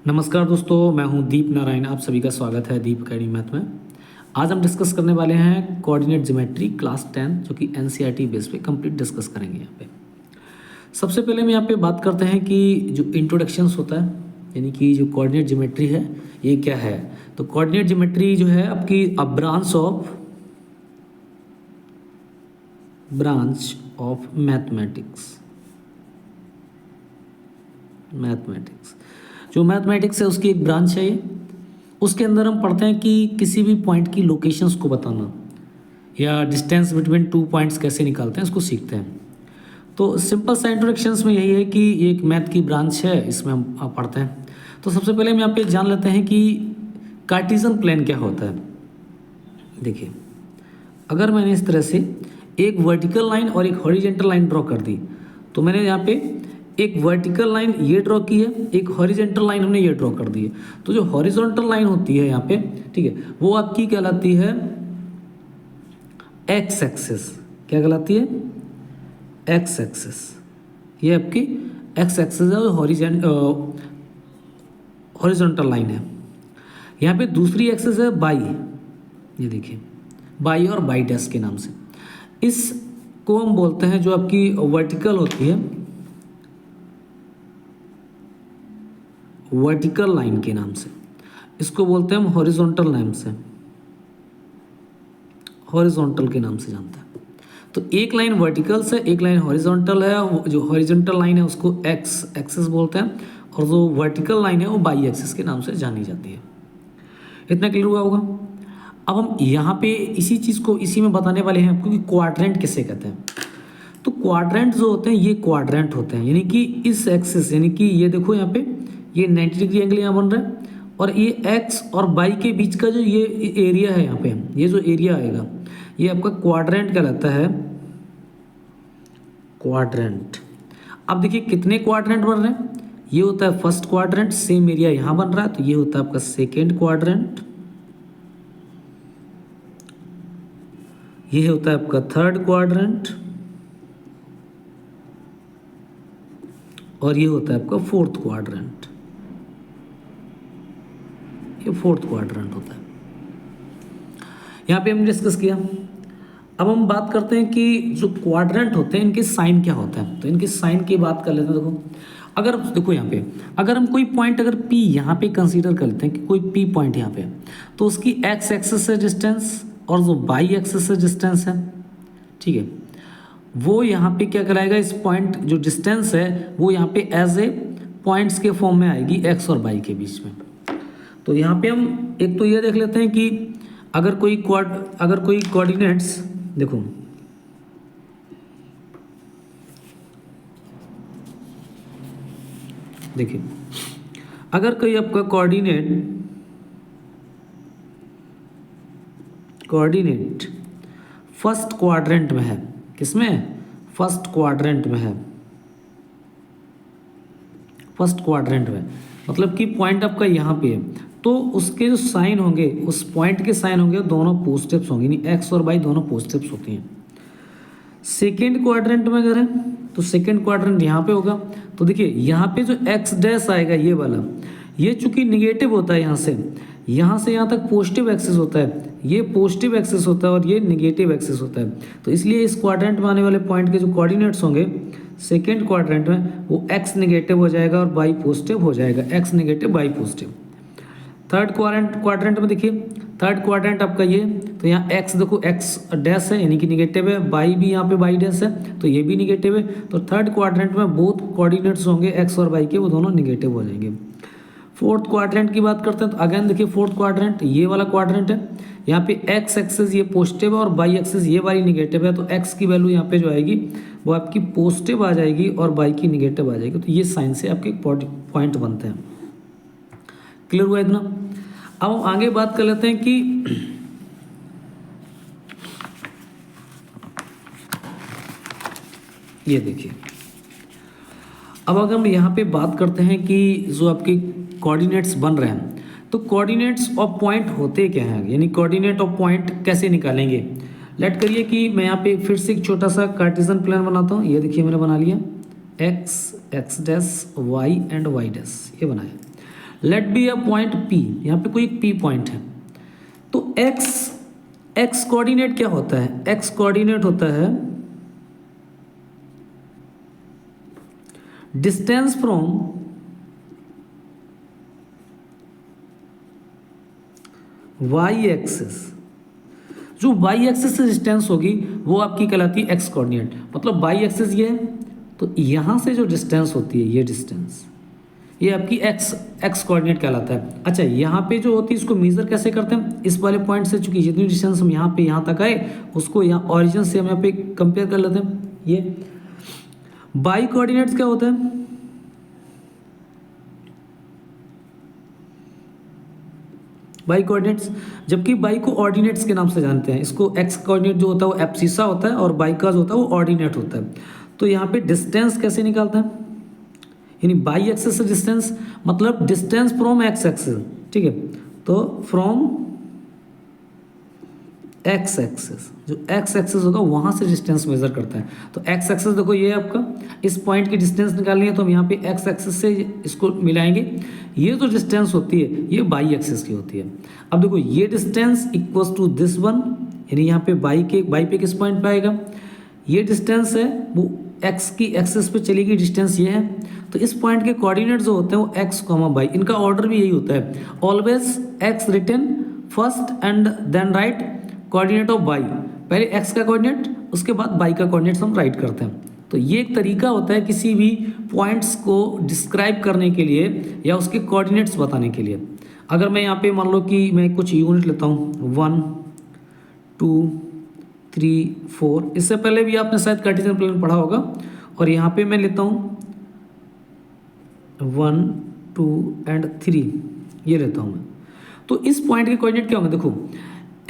नमस्कार दोस्तों, मैं हूं दीप नारायण। आप सभी का स्वागत है दीप अकेडमी मैथ में। आज हम डिस्कस करने वाले हैं कोऑर्डिनेट ज्योमेट्री क्लास 10, जो कि एनसीईआरटी बेस पे कंप्लीट डिस्कस करेंगे। यहाँ पे सबसे पहले हम यहाँ पे बात करते हैं कि जो इंट्रोडक्शंस होता है, यानी कि जो कोऑर्डिनेट ज्योमेट्री है ये क्या है। तो कोऑर्डिनेट ज्योमेट्री जो है आपकी ब्रांच ऑफ मैथमेटिक्स। जो मैथमेटिक्स है उसकी एक ब्रांच है ये। उसके अंदर हम पढ़ते हैं कि किसी भी पॉइंट की लोकेशंस को बताना या डिस्टेंस बिटवीन टू पॉइंट्स कैसे निकालते हैं, इसको सीखते हैं। तो सिंपल सा इंट्रोडक्शंस में यही है कि ये एक मैथ की ब्रांच है, इसमें हम पढ़ते हैं। तो सबसे पहले हम यहाँ पे जान लेते हैं कि कार्टेशियन प्लेन क्या होता है। देखिए, अगर मैंने इस तरह से एक वर्टिकल लाइन और एक हॉरिजेंटल लाइन ड्रॉ कर दी, तो मैंने यहाँ पे एक वर्टिकल लाइन ये ड्रॉ की है, एक हॉरिजेंटल लाइन हमने ये ड्रॉ कर दी है। तो जो हॉरिजॉन्टल लाइन होती है यहाँ पे, ठीक है, वो आपकी कहलाती है एक्स एक्सिस। क्या कहलाती है? X axis. ये आपकी एक्स एक्सिस है, हॉरिजॉन्टल लाइन है। यहाँ पे दूसरी एक्सिस है बाई, ये देखिए, बाई और बाई डैश के नाम से। इसको हम बोलते हैं, जो आपकी वर्टिकल होती है, वर्टिकल लाइन के नाम से। इसको बोलते हैं हम हॉरिजॉन्टल नाम से, हॉरिजॉन्टल के नाम से जानते हैं। तो एक लाइन वर्टिकल से, एक लाइन हॉरिजॉन्टल है। जो हॉरिजॉन्टल लाइन है उसको एक्स एक्सिस बोलते हैं, और जो वर्टिकल लाइन है वो बाई एक्सिस के नाम से जानी जाती है। इतना क्लियर हुआ होगा। अब हम यहाँ पे इसी चीज़ को इसी में बताने वाले हैं आपको कि क्वाड्रेंट किसे कहते हैं। तो क्वाड्रेंट जो होते हैं ये क्वाड्रेंट होते हैं, यानी कि इस एक्सिस, यानी कि ये देखो यहाँ पे ये 90 डिग्री एंगल यहाँ बन रहा है, और ये एक्स और बाई के बीच का जो ये एरिया है, यहाँ पे ये जो एरिया आएगा ये आपका क्वाड्रेंट कहलाता है, क्वाड्रेंट। अब देखिए कितने क्वाड्रेंट बन रहे हैं। ये होता है फर्स्ट क्वाड्रेंट, सेम एरिया यहाँ बन रहा है, तो ये होता है आपका सेकेंड क्वाड्रेंट, ये होता है आपका थर्ड क्वाड्रेंट, और ये होता है आपका फोर्थ क्वाड्रेंट। ये फोर्थ क्वाड्रेंट होता है। यहाँ पे हमने डिस्कस किया। अब हम बात करते हैं कि जो क्वाड्रेंट होते हैं इनके साइन क्या होता है। तो इनके साइन की बात कर लेते हैं। देखो, अगर देखो यहाँ पे अगर हम कोई पॉइंट अगर P यहाँ पे कंसीडर कर लेते हैं कि कोई P पॉइंट यहाँ पे, तो उसकी एक्स एक्सिस से डिस्टेंस और जो बाई एक्सिस से डिस्टेंस है, ठीक है, वो यहाँ पे क्या कराएगा, इस पॉइंट जो डिस्टेंस है वो यहाँ पे एज ए पॉइंट्स के फॉर्म में आएगी एक्स और बाई के बीच में। तो यहाँ पे हम एक तो ये देख लेते हैं कि अगर कोई कोऑर्डिनेट्स, देखो देखिए, अगर कोई आपका कोऑर्डिनेट फर्स्ट क्वाड्रेंट में है, किसमें? फर्स्ट क्वाड्रेंट में है। फर्स्ट क्वाड्रेंट में मतलब कि पॉइंट आपका यहाँ पे है, तो उसके जो साइन होंगे, उस पॉइंट के साइन होंगे दोनों पॉजिटिव्स होंगे, यानी एक्स और बाई दोनों पॉजिटिव्स होती हैं। सेकेंड क्वाड्रेंट में अगर है तो सेकेंड क्वाड्रेंट यहाँ पे होगा। तो देखिए यहाँ पे जो एक्स डैश आएगा ये वाला, ये चूंकि निगेटिव होता है, यहाँ से यहाँ तक पॉजिटिव एक्सिस होता है, ये पॉजिटिव एक्सिस होता है और ये निगेटिव एक्सिस होता है। तो इसलिए इस क्वाड्रेंट में आने वाले पॉइंट के जो कोऑर्डिनेट्स होंगे सेकेंड क्वाड्रेंट में, वो एक्स निगेटिव हो जाएगा और बाई पॉजिटिव हो जाएगा, x negative by positive. Third quadrant में देखिए, थर्ड क्वाड्रेंट आपका ये, तो यहाँ एक्स देखो, एक्स डैश है यानी कि निगेटिव है, बाई भी यहाँ पे बाई डैश है तो ये भी निगेटिव है। तो थर्ड क्वाड्रेंट में बोथ कोऑर्डिनेट्स होंगे एक्स और बाई के, वो दोनों निगेटिव हो जाएंगे। फोर्थ क्वाड्रेंट की बात करते हैं तो अगेन देखिए, फोर्थ क्वाड्रेंट ये वाला क्वाड्रेंट है, यहाँ पे एक्स एक्सिस ये पॉजिटिव है और बाई एक्सिस ये वाली निगेटिव है। तो एक्स की वैल्यू यहाँ पे जो आएगी वो आपकी पॉजिटिव आ जाएगी और बाई की निगेटिव आ जाएगी। तो ये साइन से आपके पॉइंट बनते हैं। क्लियर हुआ इतना? अब हम आगे बात कर लेते हैं कि ये देखिए, अब अगर हम यहाँ पे बात करते हैं कि जो आपके कोऑर्डिनेट्स बन रहे हैं, तो कोऑर्डिनेट्स ऑफ पॉइंट होते क्या हैं, यानी कोऑर्डिनेट ऑफ पॉइंट कैसे निकालेंगे। लेट करिए कि मैं यहाँ पे फिर से एक छोटा सा कार्टेशियन प्लान बनाता हूँ। ये देखिए मैंने बना लिया, x x dash y and y dash, ये बनाया। Let be a point P, यहाँ पे कोई एक P पॉइंट है। तो x कोऑर्डिनेट क्या होता है? x कोऑर्डिनेट होता है डिस्टेंस फ्रॉम y एक्सिस। जो y एक्सिस से डिस्टेंस होगी वो आपकी कहलाती है x कोऑर्डिनेट। मतलब y एक्सिस ये है, तो यहाँ से जो डिस्टेंस होती है, ये डिस्टेंस, ये आपकी x कोऑर्डिनेट कहलाता है। अच्छा, यहाँ पे जो होती है इसको मेजर कैसे करते हैं? इस वाले पॉइंट से, चूंकि जितनी डिस्टेंस हम यहाँ पे यहाँ तक आए उसको यहाँ ऑरिजिन से हम यहाँ पे कंपेयर कर लेते हैं। ये बाई कोऑर्डिनेट्स क्या होता है? बाई कोऑर्डिनेट्स, जबकि बाई को ऑर्डिनेट्स के नाम से जानते हैं। इसको एक्स कोऑर्डिनेट जो होता है वो एब्सिसा होता है और बाई का जो होता है वो ऑर्डिनेट होता है। तो यहाँ पे डिस्टेंस कैसे निकालते हैं? यानी बाई एक्सिस से डिस्टेंस मतलब डिस्टेंस फ्रॉम एक्स एक्सिस, ठीक है। तो फ्रॉम एक्स एक्सिस, जो एक्स एक्सिस होगा वहाँ से डिस्टेंस मेजर करता है। तो एक्स एक्सिस देखो ये आपका, इस पॉइंट की डिस्टेंस निकालनी है तो हम यहाँ पे एक्स एक्सिस से इसको मिलाएंगे। ये जो डिस्टेंस होती है ये बाई एक्सिस की होती है। अब देखो ये distance equals to this one, यानी यहाँ पे बाई पे किस पॉइंट पे आएगा? ये डिस्टेंस है वो एक्स की एक्सिस पे चलेगी, डिस्टेंस ये है। तो इस पॉइंट के कोऑर्डिनेट जो होते हैं वो एक्स कॉमा बाई, इनका ऑर्डर भी यही होता है। Always x written first and then right coordinate of y. पहले एक्स का कोऑर्डिनेट, उसके बाद बाई का कोऑर्डिनेट हम राइट करते हैं। तो ये एक तरीका होता है किसी भी पॉइंट्स को डिस्क्राइब करने के लिए या उसके कोऑर्डिनेट्स बताने के लिए। अगर मैं यहाँ पे मान लो कि मैं कुछ यूनिट लेता हूँ 1 2 3 4, इससे पहले भी आपने शायद कार्टेशियन प्लेन पढ़ा होगा। और यहाँ पे मैं लेता हूँ 1 2 एंड 3, ये लेता हूँ मैं। तो इस पॉइंट के कोऑर्डिनेट क्या होंगे? देखो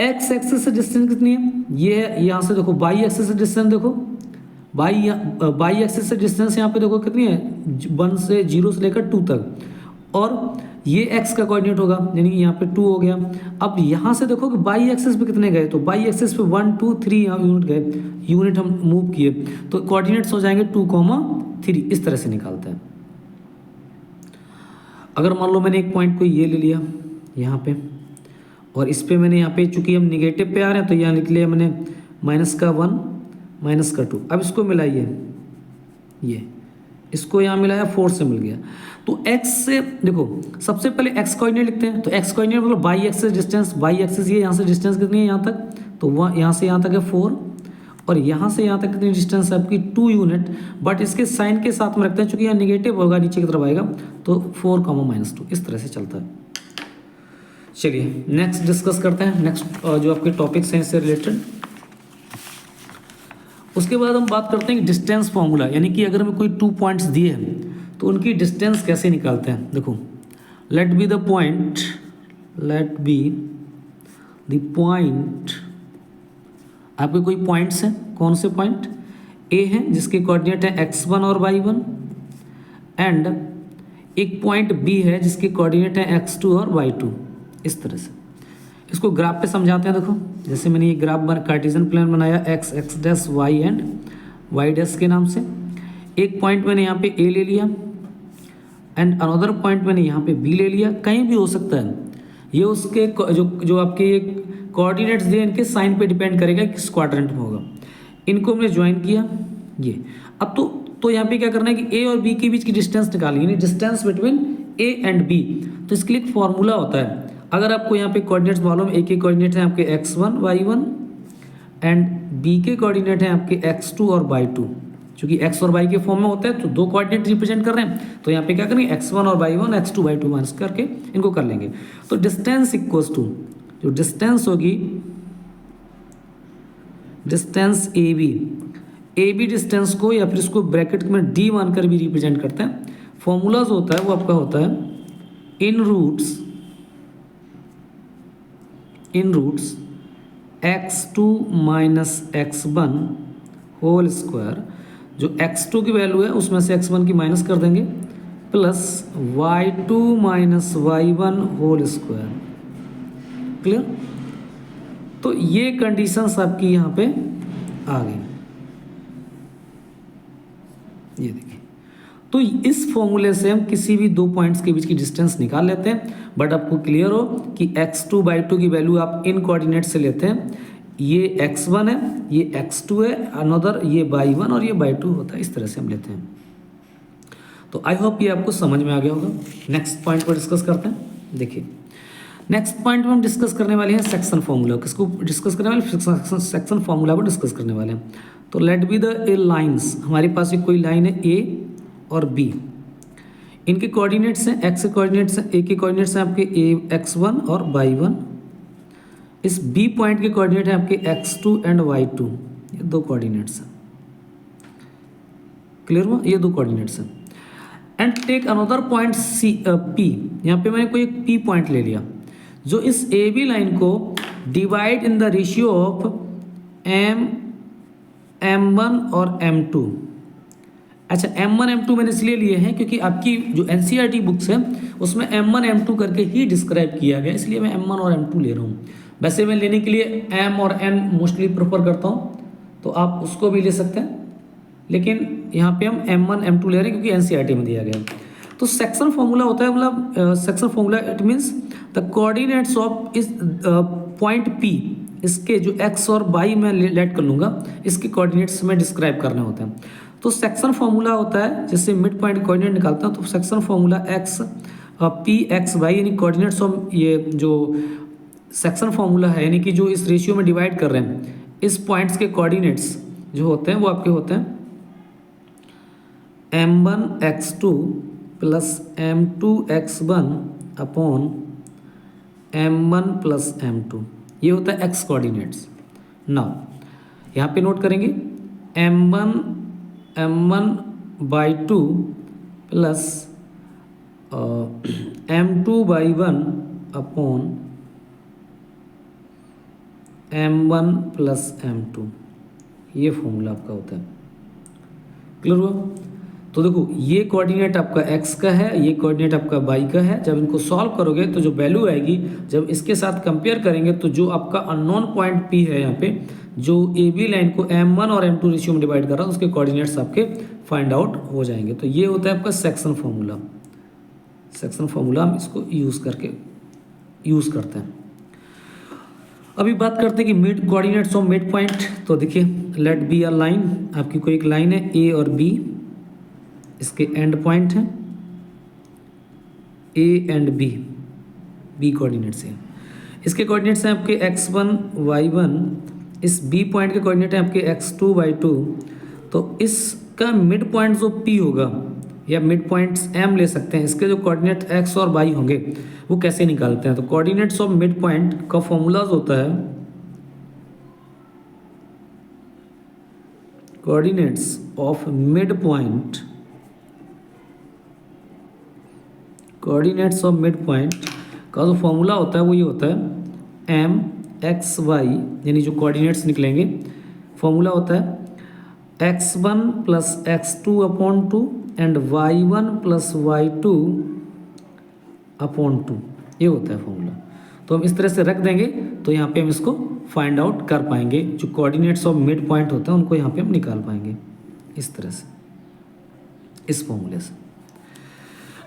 एक्स एक्सिस से डिस्टेंस कितनी है? ये है। यहाँ से देखो बाई एक्सिस से डिस्टेंस देखो, बाई एक्सिस से डिस्टेंस यहाँ पे देखो कितनी है? 1 से 0 से लेकर 2 तक। और ये एक्स का कोऑर्डिनेट होगा, यानी कि यहाँ पे 2 हो गया। अब यहाँ से देखो कि बाई एक्सिस पे कितने गए? तो बाई एक्सिस पे 1 2 3 यहाँ यूनिट गए, यूनिट हम मूव किए, तो कोऑर्डिनेट्स हो जाएंगे 2,3। इस तरह से निकालते हैं। अगर मान लो मैंने एक पॉइंट को ये ले लिया यहाँ पे, और इस पे मैंने यहाँ पे चूंकि हम निगेटिव पे आ रहे हैं तो यहाँ लिख लिया मैंने -1 -2। अब इसको मिलाइए, ये इसको यहाँ मिलाया 4 से मिल गया। तो x से देखो सबसे पहले x कोऑर्डिनेट लिखते हैं। तो x कोऑर्डिनेट मतलब by axis distance, by axis ये यहाँ से डिस्टेंस कितनी है यहाँ तक? तो वह यहाँ से यहाँ तक है 4, और यहाँ से यहाँ तक कितनी डिस्टेंस है आपकी? 2 यूनिट। बट इसके साइन के साथ में रखते हैं चूंकि यहाँ निगेटिव होगा, नीचे की तरफ आएगा, तो 4, -2 इस तरह से चलता है। चलिए नेक्स्ट डिस्कस करते हैं, नेक्स्ट जो आपके टॉपिक्स हैं इससे रिलेटेड। उसके बाद हम बात करते हैं डिस्टेंस फार्मूला, यानी कि अगर हमें कोई 2 पॉइंट्स दिए हैं तो उनकी डिस्टेंस कैसे निकालते हैं। देखो लेट बी द पॉइंट, आपके कोई पॉइंट्स हैं, कौन से पॉइंट? ए है जिसके कोऑर्डिनेट है x1 और y1, एंड एक पॉइंट बी है जिसके कोऑर्डिनेट है x2 और y2। इस तरह से इसको ग्राफ पे समझाते हैं। देखो जैसे मैंने ये ग्राफ कार्टेशियन प्लेन बनाया x dash y and y dash के नाम से। एक पॉइंट मैंने यहाँ पे a ले लिया एंड अनदर पॉइंट मैंने यहाँ पे b ले लिया, कहीं भी हो सकता है। ये उसके जो आपके कोऑर्डिनेट्स दिए इनके साइन पे डिपेंड करेगा किस क्वाड्रेंट में होगा। इनको हमने ज्वाइन किया ये। अब तो यहाँ पे क्या करना है कि a और b के बीच की डिस्टेंस निकालनी है, यानी distance between a and b। तो इसके लिए एक फॉर्मूला होता है। अगर आपको यहाँ पे कोऑर्डिनेट्स मालूम, a के कोऑर्डिनेट हैं आपके x1 y1 एंड b के कोऑर्डिनेट हैं आपके x2 और y2। क्योंकि x और y के फॉर्म में होता है तो 2 कोऑर्डिनेट रिप्रेजेंट कर रहे हैं, तो यहाँ पे क्या करेंगे x1 और y1 x2 y2 माइनस करके इनको कर लेंगे। तो डिस्टेंस इक्वल्स टू, जो डिस्टेंस होगी डिस्टेंस ए बी डिस्टेंस को या फिर इसको ब्रैकेट में d मानकर भी रिप्रेजेंट करते हैं। फॉर्मूला जो होता है वो आपका होता है इन roots x2 minus x1 whole square. जो x2 की वैल्यू है उसमें से x1 की माइनस कर देंगे, plus y2 minus y1 whole square. Clear? तो ये कंडीशंस आपकी यहाँ पे आ गई, ये देखिए। तो इस फॉर्मूले से हम किसी भी दो पॉइंट्स के बीच की डिस्टेंस निकाल लेते हैं। बट आपको क्लियर हो कि x2/2 की वैल्यू आप इन कोऑर्डिनेट से लेते हैं, ये x1 है, ये x2 है, अनदर ये y1 और ये y2 होता है, इस तरह से हम लेते हैं। तो आई होप ये आपको समझ में आ गया होगा। नेक्स्ट पॉइंट पर डिस्कस करते हैं। देखिए नेक्स्ट पॉइंट में हम डिस्कस करने वाले हैं सेक्शन फॉर्मूला। किसको डिस्कस करने वाले? सेक्शन फॉर्मूला को डिस्कस करने वाले हैं। तो let be the a lines, हमारे पास एक कोई लाइन है ए और बी, इनके कोऑर्डिनेट्स हैं, एक्स के कोऑर्डिनेट्स हैं, ए के कोऑर्डिनेट्स हैं आपके x1 और y1, इस बी पॉइंट के कोऑर्डिनेट हैं आपके x2 एंड y2, ये दो कोऑर्डिनेट्स हैं। क्लियर हुआ? ये दो कोऑर्डिनेट्स हैं। And take another point C P, यहाँ पे मैंने कोई एक पी पॉइंट ले लिया जो इस ए बी लाइन को divide in the ratio of m1 और m2। अच्छा, m1 m2 मैंने इसलिए लिए हैं क्योंकि आपकी जो NCERT बुक्स है उसमें m1 m2 करके ही डिस्क्राइब किया गया, इसलिए मैं m1 और m2 ले रहा हूँ। वैसे मैं लेने के लिए m और n मोस्टली प्रेफर करता हूँ, तो आप उसको भी ले सकते हैं, लेकिन यहाँ पे हम m1 m2 ले रहे हैं क्योंकि NCERT में दिया गया है। तो सेक्शन फॉर्मूला होता है, मतलब section formula it means the coordinates of इस पॉइंट P, इसके जो x और y मैं लेट कर लूँगा, इसके कोऑर्डिनेट्स में डिस्क्राइब करने होते हैं। तो सेक्शन फॉर्मूला होता है, जैसे मिड पॉइंट कोऑर्डिनेट निकालता हूँ तो section formula x p x y, यानी कोऑर्डिनेट्स ऑफ ये जो सेक्शन फॉर्मूला है, यानी कि जो इस रेशियो में डिवाइड कर रहे हैं, इस पॉइंट्स के कोऑर्डिनेट्स जो होते हैं वो आपके होते हैं m1 x2 plus m2 x1 upon m1 plus m2, ये होता है x कोऑर्डिनेट्स। नाउ यहाँ पे नोट करेंगे m1/2 plus m2/1 upon m1 plus m2, ये फॉर्मूला आपका होता है। क्लियर हुआ? तो देखो ये कोऑर्डिनेट आपका x का है, ये कोऑर्डिनेट आपका y का है। जब इनको सॉल्व करोगे तो जो वैल्यू आएगी, जब इसके साथ कंपेयर करेंगे तो जो आपका अननोन पॉइंट P है, यहाँ पे जो ए बी लाइन को m1 और m2 रेशियो में डिवाइड कर रहा है, उसके कोऑर्डिनेट्स आपके फाइंड आउट हो जाएंगे। तो ये होता है आपका सेक्शन फॉर्मूला। सेक्शन फॉर्मूला हम इसको यूज़ करते हैं। अभी बात करते हैं कि mid coordinates of mid point. तो देखिए लेट बी अ लाइन, आपकी कोई एक लाइन है ए और बी, इसके एंड पॉइंट हैं ए एंड बी कोऑर्डिनेट्स हैं। इसके कोऑर्डिनेट्स हैं आपके x1 y1, इस बी पॉइंट के कोऑर्डिनेट हैं आपके x2 y2। तो इसका मिड पॉइंट जो P होगा, या मिड पॉइंट्स M ले सकते हैं, इसके जो कोऑर्डिनेट x और y होंगे वो कैसे निकालते हैं? तो कोऑर्डिनेट्स ऑफ मिड पॉइंट का फॉर्मूलाज होता है coordinates of mid point, coordinates of mid point का जो फॉर्मूला होता है वो ये होता है m(x,y), यानी जो कोऑर्डिनेट्स निकलेंगे, फॉर्मूला होता है x1 plus x2 upon 2 and y1 plus y2 upon 2, ये होता है फॉर्मूला। तो हम इस तरह से रख देंगे तो यहाँ पे हम इसको फाइंड आउट कर पाएंगे, जो कोऑर्डिनेट्स ऑफ मिड पॉइंट होते हैं उनको यहाँ पे हम निकाल पाएंगे इस तरह से, इस फॉर्मूले से।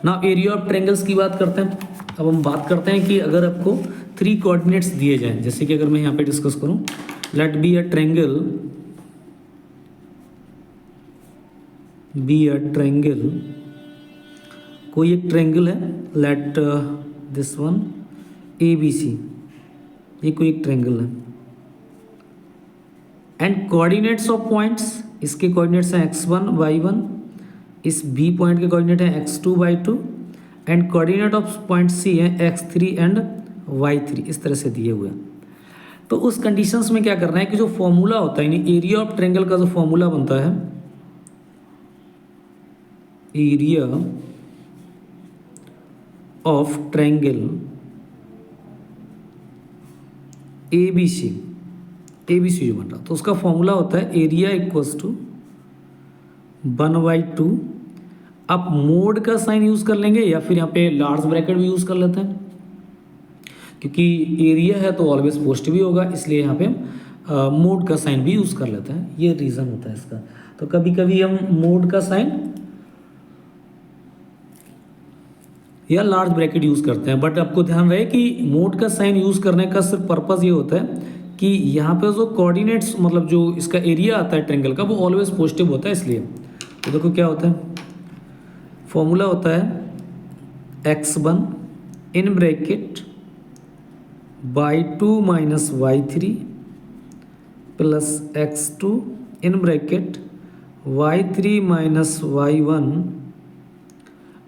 नाउ एरिया ऑफ ट्रायंगल्स की बात करते हैं। अब हम बात करते हैं कि अगर आपको 3 कोऑर्डिनेट्स दिए जाएं, जैसे कि अगर मैं यहाँ पे डिस्कस करूँ, लेट बी अ ट्रायंगल, कोई एक ट्रायंगल है, लेट दिस वन ABC, ये कोई एक ट्रायंगल है, एंड कोऑर्डिनेट्स ऑफ पॉइंट्स, इसके कोऑर्डिनेट्स हैं x1 y1, इस B पॉइंट के कोऑर्डिनेट हैं x2 y2, and coordinate of point C है x3 एंड y3, इस तरह से दिए हुए हैं। तो उस कंडीशंस में क्या करना है कि जो फॉर्मूला होता है, यानी एरिया ऑफ ट्रायंगल का जो फॉर्मूला बनता है, एरिया ऑफ ट्रायंगल ABC जो बन रहा, तो उसका फॉर्मूला होता है एरिया इक्वल्स टू 1/2। आप मोड का साइन यूज़ कर लेंगे या फिर यहाँ पे लार्ज ब्रैकेट भी यूज़ कर लेते हैं, क्योंकि एरिया है तो ऑलवेज पॉजिटिव ही होगा, इसलिए यहाँ पे हम मोड का साइन भी यूज़ कर लेते हैं। ये रीज़न होता है इसका। तो कभी कभी हम मोड का साइन या लार्ज ब्रैकेट यूज़ करते हैं। बट आपको ध्यान रहे कि मोड का साइन यूज़ करने का सिर्फ पर्पज़ ये होता है कि यहाँ पे जो कोऑर्डिनेट्स मतलब जो इसका एरिया आता है ट्रायंगल का वो ऑलवेज पॉजिटिव होता है, इसलिए। तो देखो क्या होता है, फॉर्मूला होता है x1 in bracket y2 minus y3 plus x2 in bracket y3 minus y1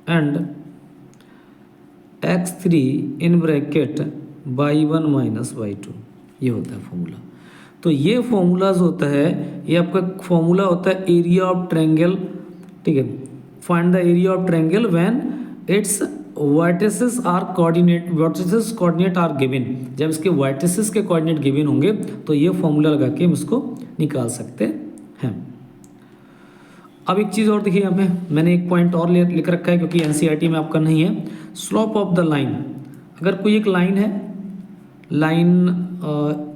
and x3 in bracket y1 minus y2, ये होता है फॉर्मूला। तो ये फॉर्मूलाज होता है, ये आपका फॉर्मूला होता है एरिया ऑफ ट्रायंगल, ठीक है। Find the area of triangle when its vertices are coordinate, vertices coordinate are given. जब इसके वर्टिसेस के कोऑर्डिनेट गिवन होंगे तो ये फॉर्मूला लगा के हम इसको निकाल सकते हैं। अब एक चीज़ और देखिए, यहाँ पे मैंने एक पॉइंट और लिख रखा है क्योंकि एनसीईआरटी में आपका नहीं है। स्लोप ऑफ द लाइन, अगर कोई एक लाइन है, लाइन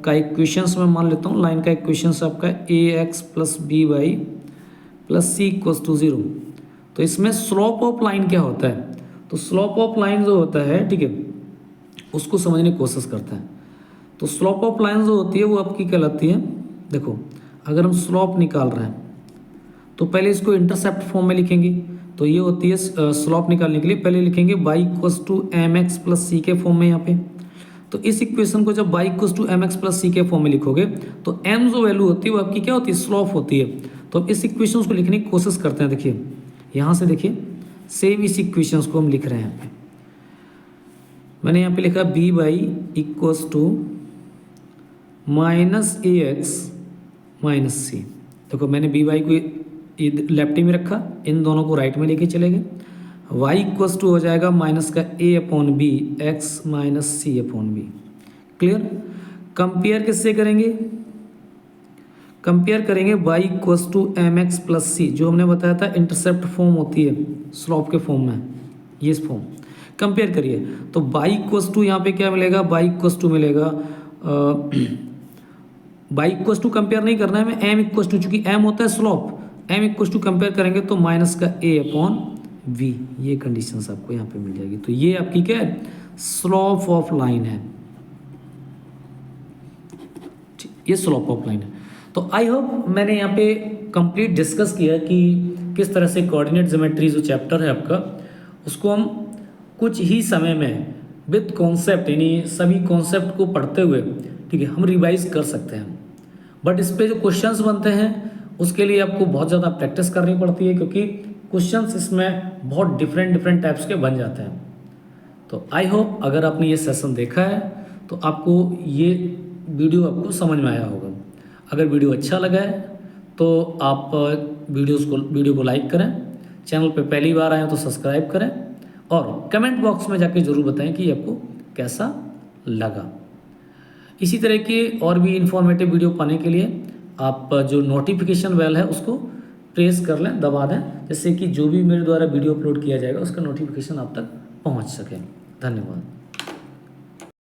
का इक्वेशंस में मान लेता हूँ, लाइन का इक्वेशंस आपका ax plus b y plus c equals to 0। तो इसमें स्लोप ऑफ लाइन क्या होता है, तो स्लोप ऑफ लाइन जो होता है, ठीक है, उसको समझने की कोशिश करते हैं। तो स्लोप ऑफ लाइन जो होती है वो आपकी कहलाती है, देखो अगर हम स्लोप निकाल रहे हैं तो पहले इसको इंटरसेप्ट फॉर्म में लिखेंगे। तो ये होती है स्लोप निकालने के लिए पहले लिखेंगे y equals to M X plus C के फॉर्म में यहाँ पे। तो इस इक्वेशन को जब y equals to M X plus C के फॉर्म में लिखोगे तो m जो वैल्यू होती है वो आपकी क्या होती है, स्लोप होती है। तो अब इस इक्वेशन को लिखने की कोशिश करते हैं। देखिए यहाँ से, देखिए सेम इस इक्वेशन को हम लिख रहे हैं। यहाँ पे मैंने यहाँ पे लिखा B Y equals to minus A X minus C. देखो मैंने बी वाई को लेफ्टी में रखा, इन दोनों को राइट में लेके चले गए। y इक्वल्स टू हो जाएगा माइनस का a upon B X minus C upon B. Clear. Compare किससे करेंगे, कंपेयर करेंगे y equals to M X plus C, जो हमने बताया था इंटरसेप्ट फॉर्म होती है स्लोप के फॉर्म में, ये इस फॉर्म कंपेयर करिए। तो y इक्वल्स टू यहाँ पे क्या मिलेगा, y इक्वल्स टू मिलेगा y इक्वल्स टू कंपेयर नहीं करना है हमें, m इक्वल्स टू, चूंकि m होता है slope, m equals to compare करेंगे तो माइनस का a अपॉन v, ये कंडीशंस आपको यहाँ पे मिल जाएगी। तो ये आपकी क्या है, स्लोप ऑफ लाइन है, ये स्लोप ऑफ लाइन है। तो आई होप मैंने यहाँ पे कंप्लीट डिस्कस किया कि किस तरह से कोऑर्डिनेट ज्योमेट्री जो चैप्टर है आपका, उसको हम कुछ ही समय में विद कॉन्सेप्ट, यानी सभी कॉन्सेप्ट को पढ़ते हुए, ठीक है, हम रिवाइज कर सकते हैं। बट इस पे जो क्वेश्चंस बनते हैं उसके लिए आपको बहुत ज़्यादा प्रैक्टिस करनी पड़ती है, क्योंकि क्वेश्चंस इसमें बहुत डिफरेंट टाइप्स के बन जाते हैं। तो आई होप अगर आपने ये सेशन देखा है तो आपको ये वीडियो आपको समझ में आया होगा। अगर वीडियो अच्छा लगा है तो आप वीडियो को लाइक करें, चैनल पे पहली बार आए हैं तो सब्सक्राइब करें, और कमेंट बॉक्स में जाके ज़रूर बताएं कि आपको कैसा लगा। इसी तरह के और भी इंफॉर्मेटिव वीडियो पाने के लिए आप जो नोटिफिकेशन बेल है उसको प्रेस कर लें, दबा दें, जिससे कि जो भी मेरे द्वारा वीडियो अपलोड किया जाएगा उसका नोटिफिकेशन आप तक पहुंच सके। धन्यवाद।